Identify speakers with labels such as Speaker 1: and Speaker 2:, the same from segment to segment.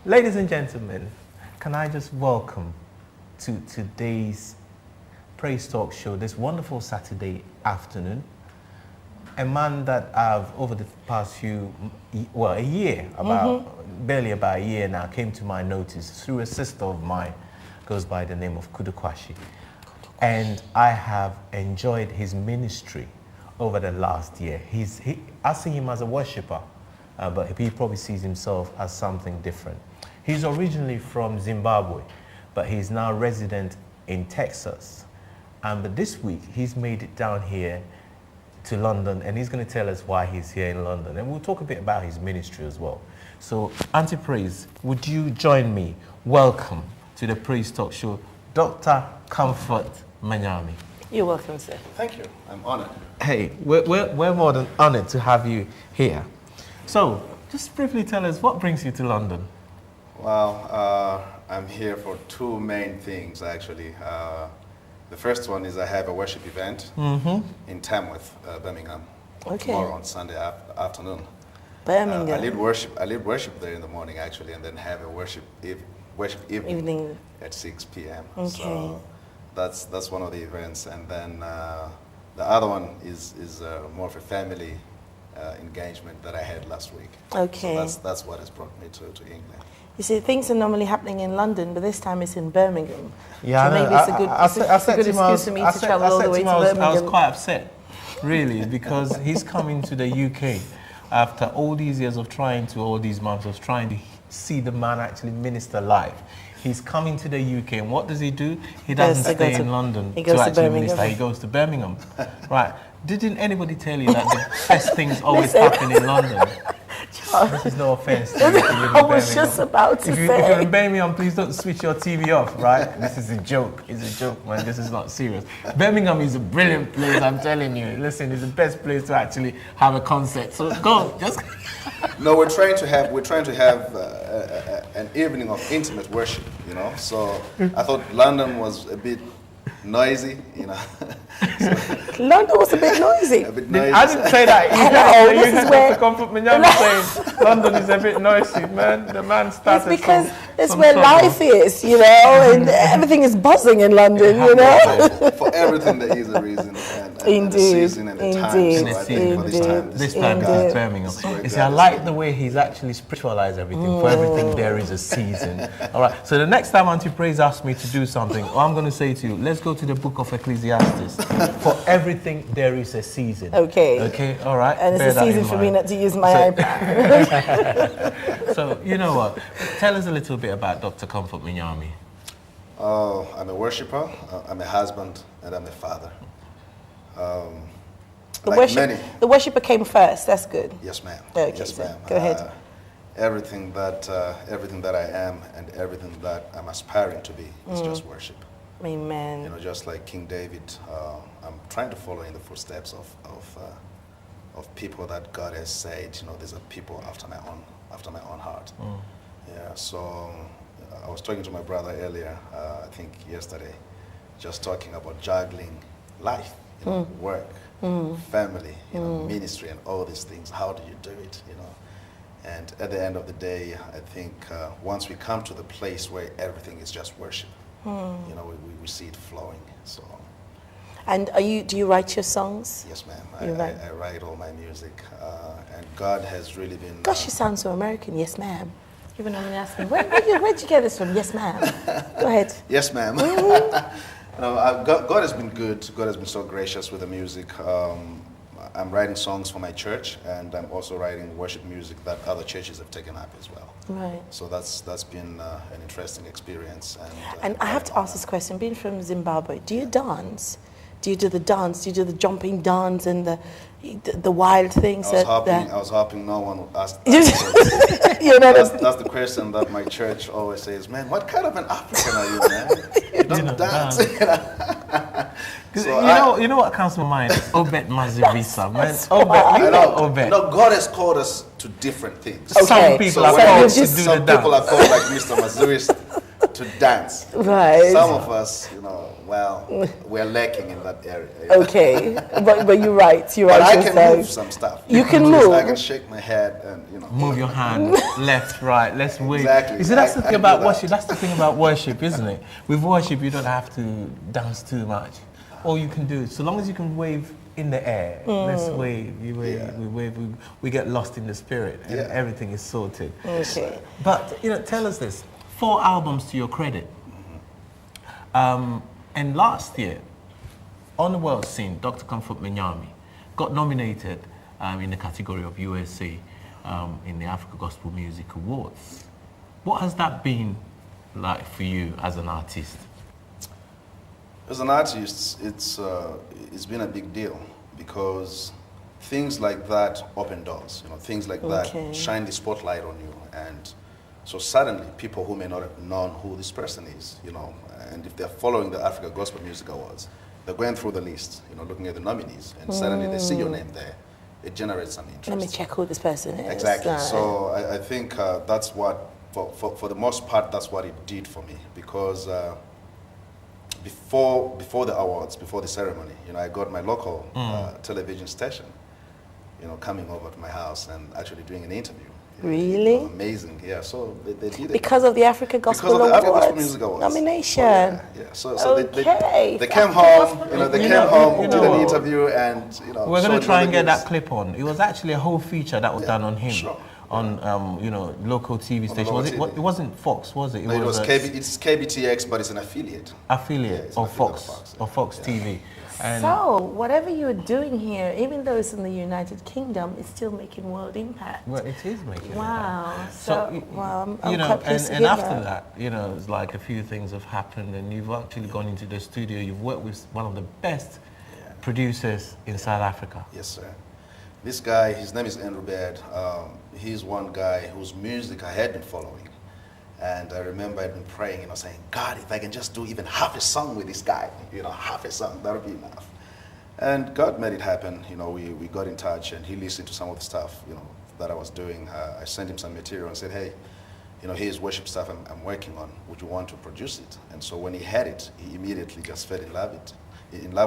Speaker 1: Ladies and gentlemen, can I just welcome to today's Praise Talk show, this wonderful Saturday afternoon, a man that I've, over the past a year, barely about a year now, came to my notice through a sister of mine, goes by the name of Kudukwashi. And I have enjoyed his ministry over the last year. I see him as a worshipper, but he probably sees himself as something different. He's originally from Zimbabwe, but he's now resident in Texas. But this week, he's made it down here to London, and he's going to tell us why he's here in London. And we'll talk a bit about his ministry as well. So, Auntie Praise, would you join me? Welcome to the Praise Talk Show, Dr. Comfort Manyame.
Speaker 2: You're welcome, sir.
Speaker 3: Thank you. I'm honored.
Speaker 1: Hey, we're more than honored to have you here. So, just briefly tell us, what brings you to London?
Speaker 3: Well, I'm here for two main things, actually. The first one is I have a worship event in Tamworth, Birmingham.
Speaker 2: Okay.
Speaker 3: Tomorrow on Sunday afternoon.
Speaker 2: Birmingham.
Speaker 3: I lead worship there in the morning, actually, and then have a worship evening at 6 p.m.
Speaker 2: Okay.
Speaker 3: So that's one of the events, and then the other one is more of a family engagement that I had last week.
Speaker 2: Okay.
Speaker 3: So that's what has brought me to England.
Speaker 2: You see, things are normally happening in London, but this time it's in Birmingham.
Speaker 1: Yeah,
Speaker 2: so maybe it's a good excuse for me to travel all the way to Birmingham.
Speaker 1: I was quite upset, really, because he's coming to the UK after all these years of all these months of trying to see the man actually minister live. He's coming to the UK, and what does he do? He doesn't stay in London to actually minister. He goes to Birmingham. Right. Didn't anybody tell you that the best things always happen in London? This is no offense to you.
Speaker 2: I was just about to say.
Speaker 1: If you're in Birmingham, please don't switch your TV off, right? This is a joke. It's a joke, man. This is not serious. Birmingham is a brilliant place, I'm telling you. Listen, it's the best place to actually have a concert. So go, just...
Speaker 3: No, we're trying to have an evening of intimate worship, you know. So I thought London was a bit noisy, you know.
Speaker 2: London was a bit noisy.
Speaker 3: A bit noisy.
Speaker 1: I didn't say that.
Speaker 2: Hello, this is where
Speaker 1: Comfort Manyame saying London is a bit noisy, man. The man started.
Speaker 2: It's because it's where life is, you know, and everything is buzzing in London, you know.
Speaker 3: For everything there is a reason, and
Speaker 2: Indeed.
Speaker 3: a season and a time. So I think for
Speaker 1: this time is Birmingham. You see, I like the way he's actually spiritualized everything. For everything there is a season. All right. So the next time Auntie Praise asks me to do something, I'm going to say to you, let's go to the book of Ecclesiastes. For everything there is a season.
Speaker 2: Okay.
Speaker 1: Okay. All right.
Speaker 2: And it's a season for me not to use my iPad.
Speaker 1: So you know what? Tell us a little bit about Dr. Comfort Manyame.
Speaker 3: I'm a worshipper. I'm a husband, and I'm a father.
Speaker 2: The worshipper came first. That's good.
Speaker 3: Yes, ma'am.
Speaker 2: Okay,
Speaker 3: yes, ma'am.
Speaker 2: Go ahead.
Speaker 3: Everything that I am and everything that I'm aspiring to be is just worship.
Speaker 2: Amen.
Speaker 3: You know, just like King David, I'm trying to follow in the footsteps of people that God has said, you know, these are people after my own heart. Yeah. So I was talking to my brother earlier, I think yesterday, just talking about juggling life, you know, work, family, you know, ministry, and all these things. How do you do it? You know, and at the end of the day, I think once we come to the place where everything is just worship, you know, we see it flowing. So.
Speaker 2: And do you write your songs?
Speaker 3: Yes, ma'am. I write all my music, and God has really been.
Speaker 2: Gosh, you sound so American. Yes, ma'am. Even when ask me, where'd you get this from? Yes, ma'am. Go ahead.
Speaker 3: Yes, ma'am. God has been good. God has been so gracious with the music. I'm writing songs for my church, and I'm also writing worship music that other churches have taken up as well.
Speaker 2: Right.
Speaker 3: So that's been an interesting experience.
Speaker 2: And I have to ask this question: being from Zimbabwe, do you dance? Do you do the dance? Do you do the jumping dance and the wild things?
Speaker 3: I was hoping no one would ask that. That's the question that my church always says. Man, what kind of an African are you, man? You don't dance.
Speaker 1: So you know what comes to mind? Obed Mazivisa, man. Obed.
Speaker 3: No, God has called us to different things.
Speaker 2: Okay.
Speaker 1: Some people are called to do the dance.
Speaker 3: Some people are called, like Mr. Mazuris, to dance.
Speaker 2: Right.
Speaker 3: Some of us, you know, Well, we're lacking in that area. Yeah.
Speaker 2: Okay, but you're right. You're
Speaker 3: But
Speaker 2: right.
Speaker 3: I can
Speaker 2: so
Speaker 3: move some stuff.
Speaker 2: You can
Speaker 3: At least
Speaker 2: move.
Speaker 3: I can shake my head and, you know.
Speaker 1: Move your hand left, right. Let's wave.
Speaker 3: Exactly.
Speaker 1: You see, that's the
Speaker 3: I
Speaker 1: thing
Speaker 3: do
Speaker 1: about
Speaker 3: that.
Speaker 1: worship. That's the thing about worship, isn't it? With worship, you don't have to dance too much. All you can do, so long as you can wave in the air, let's wave. You wave.
Speaker 3: Yeah.
Speaker 1: We wave. We get lost in the spirit, and
Speaker 3: Yeah.
Speaker 1: everything is sorted.
Speaker 2: Okay.
Speaker 1: But tell us this: 4 albums to your credit. And last year, on the world scene, Dr. Comfort Manyame got nominated in the category of USA in the Africa Gospel Music Awards. What has that been like for you as an artist?
Speaker 3: As an artist, it's been a big deal because things like that open doors. You know, things like that shine the spotlight on you, and so suddenly people who may not have known who this person is, you know, and if they're following the Africa Gospel Music Awards, they're going through the list, you know, looking at the nominees, and suddenly they see your name there. It generates some interest.
Speaker 2: Let me check who this person is.
Speaker 3: Exactly. So I think that's what, for the most part, that's what it did for me, because before the awards, before the ceremony, you know, I got my local television station, you know, coming over to my house and actually doing an interview.
Speaker 2: Really?
Speaker 3: You know, amazing, yeah. So they did it.
Speaker 2: Because of the Africa Gospel
Speaker 3: Because of the Africa Gospel
Speaker 2: Awards
Speaker 3: Music Awards.
Speaker 2: nomination.
Speaker 3: Oh, yeah. So
Speaker 2: Okay.
Speaker 3: they came home, you know, they
Speaker 1: You
Speaker 3: came
Speaker 1: know-
Speaker 3: home,
Speaker 1: you
Speaker 3: did
Speaker 1: know-
Speaker 3: an interview, and, you know,
Speaker 1: We're going
Speaker 3: showed
Speaker 1: to try
Speaker 3: me
Speaker 1: and
Speaker 3: the
Speaker 1: get that
Speaker 3: news.
Speaker 1: clip on. It was actually a whole feature that was done on him,
Speaker 3: sure.
Speaker 1: on you know, local TV station.
Speaker 3: local
Speaker 1: Was it?
Speaker 3: TV.
Speaker 1: It wasn't Fox, was it?
Speaker 3: No, it was
Speaker 1: a
Speaker 3: it's KBTX, but it's an affiliate.
Speaker 1: affiliate
Speaker 3: Yeah, it's an
Speaker 1: of
Speaker 3: affiliate
Speaker 1: Fox,
Speaker 3: of Fox, yeah.
Speaker 1: TV. And
Speaker 2: So, whatever you're doing here, even though it's in the United Kingdom, it's still making world impact.
Speaker 1: well, it is making an
Speaker 2: Wow.
Speaker 1: impact.
Speaker 2: So, well, I'm
Speaker 1: you know,
Speaker 2: quite pleased to
Speaker 1: and
Speaker 2: hear
Speaker 1: after that, you know, it's like a few things have happened, and you've actually gone into the studio. You've worked with one of the best producers in South Africa.
Speaker 3: Yes, sir. This guy, his name is Andrew Baird. He's one guy whose music I had been following. And I remember I'd been praying, you know, saying, God, if I can just do even half a song with this guy, you know, half a song, that would be enough. And God made it happen. You know, we got in touch, and he listened to some of the stuff, you know, that I was doing. I sent him some material and said, hey, you know, here's worship stuff I'm working on. Would you want to produce it? And so when he had it, he immediately just fell in love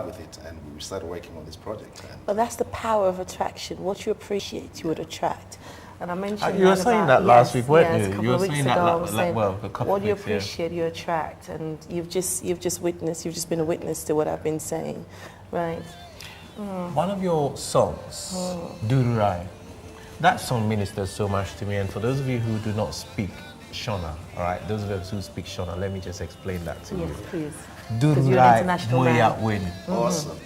Speaker 3: with it, and we started working on this project. And
Speaker 2: Well, that's the power of attraction. What you appreciate, you would attract. And I mentioned
Speaker 1: You were saying that last week, weren't
Speaker 2: yes,
Speaker 1: you?
Speaker 2: a couple
Speaker 1: You were
Speaker 2: of weeks
Speaker 1: saying that
Speaker 2: ago, I was saying,
Speaker 1: well, a couple
Speaker 2: what
Speaker 1: of
Speaker 2: you
Speaker 1: weeks, yeah.
Speaker 2: appreciate, you attract, and you've just witnessed. You've just been a witness to what I've been saying, right?
Speaker 1: One of your songs, Dururai, that song ministers so much to me. And for those of you who do not speak Shona, all right, those of us who speak Shona, let me just explain that to
Speaker 2: Yes,
Speaker 1: you.
Speaker 2: please. Because you're an
Speaker 1: Dururai
Speaker 2: international man.
Speaker 1: moya win,
Speaker 3: awesome.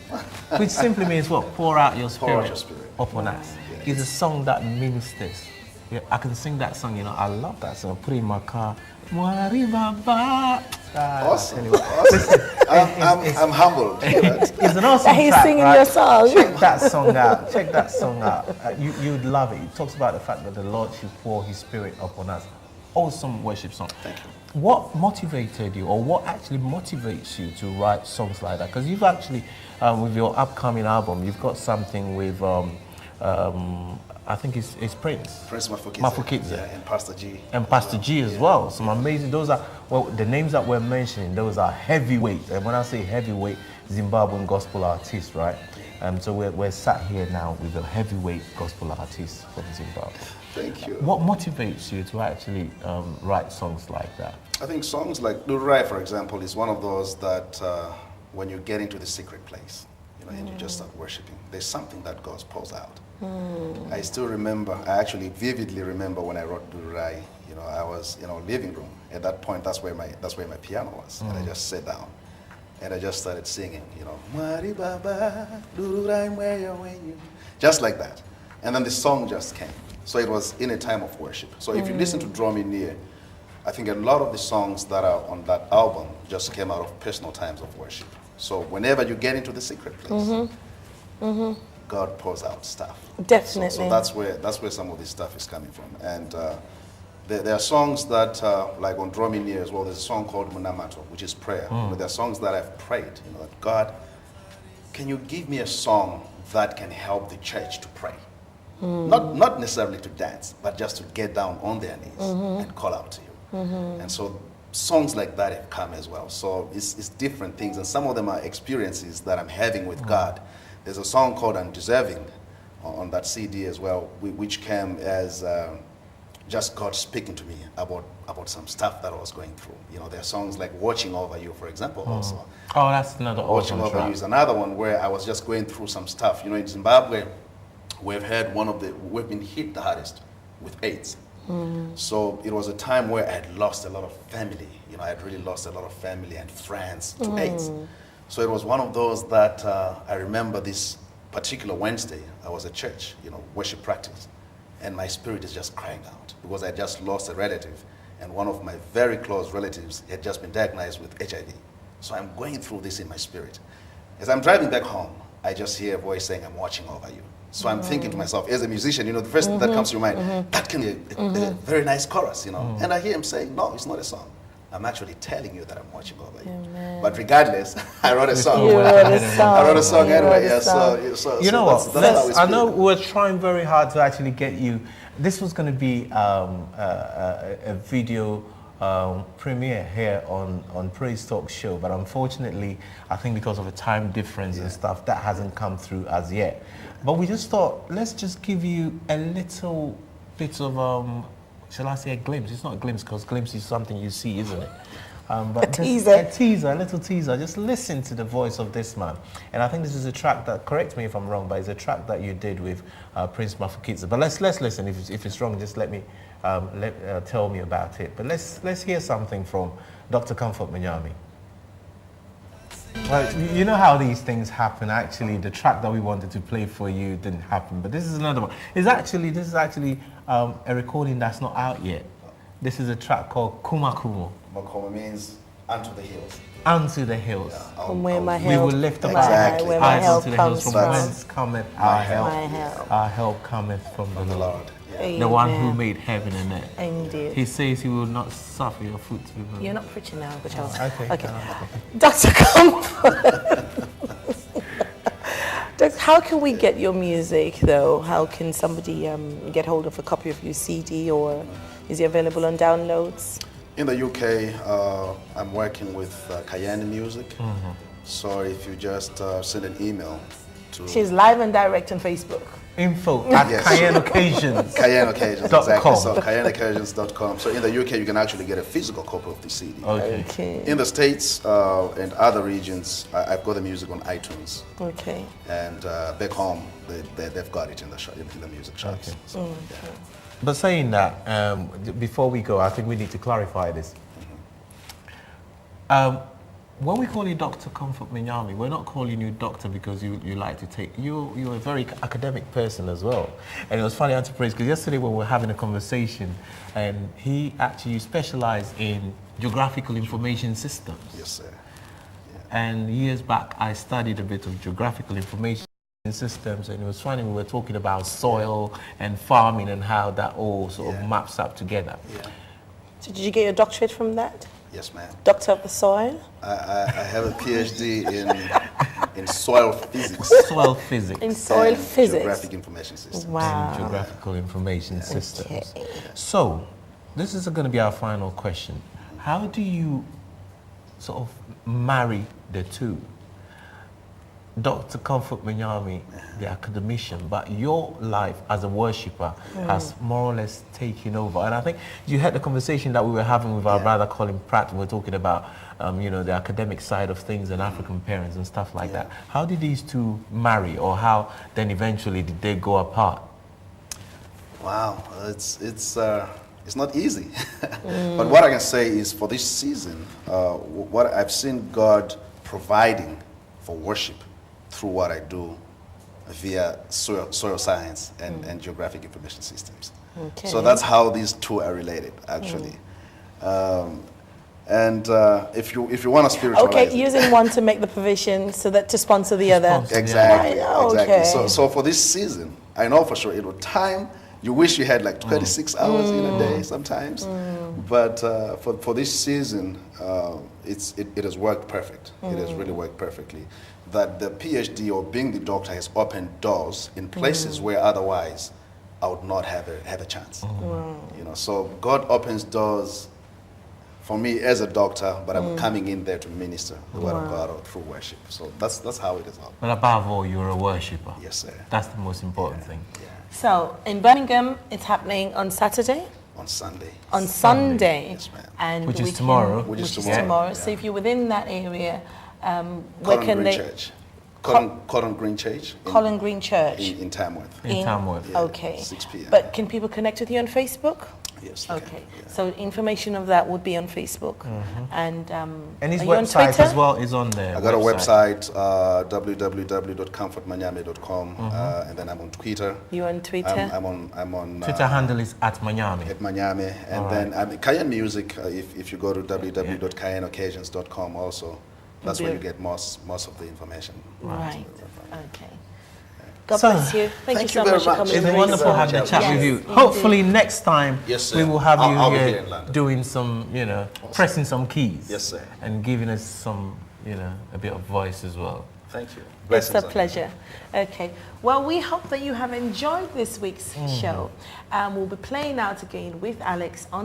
Speaker 1: which simply means what? Pour out your
Speaker 3: Pour out
Speaker 1: spirit,
Speaker 3: your spirit.
Speaker 1: upon us.
Speaker 3: Yes.
Speaker 1: It's a song that ministers. Yeah, I can sing that song, you know. I love that song. Put it in my car. Mwari Baba.
Speaker 3: Awesome.
Speaker 1: Anyway,
Speaker 3: Awesome. I'm humbled. You know.
Speaker 1: it's an awesome
Speaker 2: He's
Speaker 1: track,
Speaker 2: singing
Speaker 1: right?
Speaker 2: your song.
Speaker 1: Check that song out. Check that song out. You'd love it. It talks about the fact that the Lord should pour His Spirit upon us. Awesome worship song.
Speaker 3: Thank you.
Speaker 1: What motivated you, or what actually motivates you to write songs like that? Because you've actually, with your upcoming album, you've got something with, I think it's Prince.
Speaker 3: Prince Mafukidze.
Speaker 1: Mafukidze.
Speaker 3: Yeah, and Pastor G.
Speaker 1: And Pastor G as well. Some amazing, those are, well, the names that we're mentioning, those are heavyweight. And when I say heavyweight, Zimbabwean gospel artists, right? So we're sat here now with a heavyweight gospel artist from Zimbabwe.
Speaker 3: Thank you.
Speaker 1: What motivates you to actually write songs like that?
Speaker 3: I think songs like Durai, for example, is one of those that when you get into the secret place, you know, and you just start worshiping, there's something that God pours out. I still remember, I actually vividly remember when I wrote Durai, you know, I was in our living room. At that point, that's where my piano was. And I just sat down and I just started singing, you know, Mari Baba, Durai Mweya Wenyu, just like that. And then the song just came. So it was in a time of worship. So if you listen to Draw Me Near, I think a lot of the songs that are on that album just came out of personal times of worship. So whenever you get into the secret place, God pours out stuff.
Speaker 2: Definitely.
Speaker 3: So that's where some of this stuff is coming from. And there are songs that, like on Draw Me Near as well, there's a song called Munamato, which is prayer. You know, there are songs that I've prayed, you know, that God, can you give me a song that can help the church to pray? Not necessarily to dance, but just to get down on their knees and call out to you. And so songs like that have come as well. So it's different things, and some of them are experiences that I'm having with God. There's a song called Undeserving on that CD as well, which came as just God speaking to me about some stuff that I was going through. You know, there are songs like Watching Over You, for example, also.
Speaker 1: Oh, that's another
Speaker 3: Watching
Speaker 1: awesome
Speaker 3: Over
Speaker 1: track.
Speaker 3: You is another one where I was just going through some stuff. You know, in Zimbabwe, we've been hit the hardest with AIDS. So it was a time where I had lost a lot of family. You know, I had really lost a lot of family and friends to AIDS. So it was one of those that I remember this particular Wednesday, I was at church, you know, worship practice, and my spirit is just crying out because I just lost a relative, and one of my very close relatives had just been diagnosed with HIV. So I'm going through this in my spirit. As I'm driving back home, I just hear a voice saying, I'm watching over you. So I'm thinking to myself, as a musician, you know, the first thing that comes to your mind, that can be a very nice chorus, you know. And I hear him saying, no, it's not a song. I'm actually telling you that I'm watching over you.
Speaker 2: Amen.
Speaker 3: But regardless, I wrote a song.
Speaker 2: You wrote a song.
Speaker 3: I wrote a song
Speaker 2: You
Speaker 3: anyway,
Speaker 2: wrote a
Speaker 3: yeah.
Speaker 2: song.
Speaker 3: So
Speaker 1: You know what?
Speaker 3: that's how it's
Speaker 1: I know
Speaker 3: been.
Speaker 1: we're trying very hard to actually get you. This was going to be a video premiere here on Praise Talk Show, but unfortunately, I think because of a time difference and stuff, that hasn't come through as yet. But we just thought, let's just give you a little bit of, shall I say a glimpse? It's not a glimpse because glimpse is something you see, isn't it? But
Speaker 2: A
Speaker 1: just
Speaker 2: teaser.
Speaker 1: a little teaser. Just listen to the voice of this man. And I think this is a track that, correct me if I'm wrong, but it's a track that you did with Prince Mafukitsa. But let's listen. If it's wrong, just let me tell me about it. But let's hear something from Dr. Comfort Manyame. Well, you know how these things happen. Actually, the track that we wanted to play for you didn't happen, but this is another one. This is actually a recording that's not out yet. This is a track called Kuma Kumo.
Speaker 3: Makoma means unto the hills.
Speaker 1: Unto the hills.
Speaker 2: From where my
Speaker 1: We
Speaker 2: help,
Speaker 1: will lift up
Speaker 3: Exactly.
Speaker 2: where
Speaker 1: our
Speaker 2: my
Speaker 1: eyes
Speaker 2: help
Speaker 1: unto the hills.
Speaker 2: comes
Speaker 1: From
Speaker 2: from.
Speaker 1: whence cometh our help?
Speaker 2: My help.
Speaker 1: Our help cometh from the Lord.
Speaker 3: Lord. Yeah.
Speaker 1: The one who
Speaker 2: Amen.
Speaker 1: made heaven and earth.
Speaker 2: Indeed.
Speaker 1: He says he will not suffer your foot to be moved.
Speaker 2: You're not preaching now, but
Speaker 1: Okay.
Speaker 2: Dr. Comfort. Doctor, how can we get your music though? How can somebody get hold of a copy of your CD, or is it available on downloads?
Speaker 3: In the UK, I'm working with Cayenne Music. So if you just send an email to
Speaker 2: She's live and direct on Facebook.
Speaker 1: Info at
Speaker 3: Yes.
Speaker 1: Cayenne Occasions.
Speaker 3: Cayenne Occasions,
Speaker 1: .com.
Speaker 3: exactly. So CayenneOccasions.com. So in the UK, you can actually get a physical copy of the CD.
Speaker 1: Okay.
Speaker 3: In the States and other regions, I've got the music on iTunes.
Speaker 2: Okay.
Speaker 3: And back home, they've got it in the music shops.
Speaker 1: Okay.
Speaker 3: So,
Speaker 1: But saying that, before we go, I think we need to clarify this. When we call you Dr. Comfort Manyame, we're not calling you doctor because you like to take, you're a very academic person as well. And it was funny, Praise, because yesterday when we were having a conversation, and he actually specialized in geographical information systems.
Speaker 3: Yes, sir.
Speaker 1: And years back, I studied a bit of geographical information systems, and it was funny, we were talking about soil and farming and how that all sort of maps up together.
Speaker 3: Yeah.
Speaker 2: So did you get your doctorate from that?
Speaker 3: Yes, ma'am.
Speaker 2: Doctor of the soil?
Speaker 3: I have a PhD in soil physics.
Speaker 1: Soil physics.
Speaker 2: In soil
Speaker 3: and
Speaker 2: physics?
Speaker 3: Geographic information systems.
Speaker 2: Wow.
Speaker 1: And geographical information systems.
Speaker 2: Okay.
Speaker 1: So, this is going to be our final question. How do you sort of marry the two? Dr. Comfort Manyame, the academician, but your life as a worshipper has more or less taken over. And I think you had the conversation that we were having with our brother Colin Pratt. We were talking about, the academic side of things and African parents and stuff like that. How did these two marry, or how then eventually did they go apart?
Speaker 3: Wow, it's not easy. But what I can say is, for this season, what I've seen God providing for worship through what I do via soil science and geographic information systems.
Speaker 2: Okay.
Speaker 3: So that's how these two are related, actually. If you want to spiritualize
Speaker 2: Okay,
Speaker 3: it,
Speaker 2: using one to make the provision so that to sponsor the other.
Speaker 3: exactly,
Speaker 2: Okay.
Speaker 3: exactly. So for this season, I know for sure it will time. You wish you had like 26 hours in a day sometimes, but for this season, it has worked perfect. It has really worked perfectly. That the PhD or being the doctor has opened doors in places where otherwise I would not have a chance. You know, so God opens doors for me as a doctor, but I'm coming in there to minister the word of God through worship. So that's how it is all.
Speaker 1: But above all, you're a worshipper.
Speaker 3: Yes, sir.
Speaker 1: That's the most important thing.
Speaker 3: Yeah.
Speaker 2: So in Birmingham, it's happening on Saturday?
Speaker 3: On Sunday.
Speaker 2: On Sunday.
Speaker 3: Yes, ma'am.
Speaker 2: And
Speaker 1: Which is
Speaker 2: we can-
Speaker 1: tomorrow.
Speaker 2: Which is
Speaker 3: tomorrow.
Speaker 2: tomorrow.
Speaker 3: Yeah.
Speaker 2: So if you're within that area, where
Speaker 3: Cotton
Speaker 2: can
Speaker 3: Green
Speaker 2: they...
Speaker 3: Church. Cotton Green Church.
Speaker 2: Colin Green Church.
Speaker 3: In Tamworth.
Speaker 1: In Tamworth.
Speaker 3: Yeah,
Speaker 2: Okay.
Speaker 3: 6 p.m.
Speaker 2: But can people connect with you on Facebook?
Speaker 3: Yes. they
Speaker 2: Okay.
Speaker 3: can, yeah.
Speaker 2: So information of that would be on Facebook. And
Speaker 1: And his
Speaker 2: are you on
Speaker 1: website
Speaker 2: Twitter?
Speaker 1: as well is on there.
Speaker 3: I got a website, www.comfortmanyame.com, and then I'm on Twitter.
Speaker 2: You on Twitter?
Speaker 3: I'm on
Speaker 1: Twitter handle is at Manyame.
Speaker 3: at Manyame, and
Speaker 1: All
Speaker 3: then Cayenne Music. If you go to www.cayenneoccasions.com, also, that's where you get most of the information.
Speaker 2: Right. Okay. God
Speaker 1: So,
Speaker 2: bless you. Thank you
Speaker 3: thank
Speaker 2: so
Speaker 3: you very
Speaker 2: much for
Speaker 3: much.
Speaker 2: coming.
Speaker 1: It's
Speaker 3: Thank you
Speaker 1: wonderful
Speaker 3: very
Speaker 1: having a
Speaker 3: much.
Speaker 1: chat
Speaker 2: Yes,
Speaker 1: with you.
Speaker 2: indeed.
Speaker 1: Hopefully next time
Speaker 3: Yes, sir.
Speaker 1: we will have
Speaker 3: I'll be
Speaker 1: you
Speaker 3: here in London.
Speaker 1: doing some, pressing some keys.
Speaker 3: Yes, sir.
Speaker 1: And giving us some, a bit of voice as well.
Speaker 3: Thank you.
Speaker 2: It's
Speaker 3: Blessings
Speaker 2: a
Speaker 3: on you.
Speaker 2: pleasure. Okay. Well, we hope that you have enjoyed this week's show. We'll be playing out again with Alex on the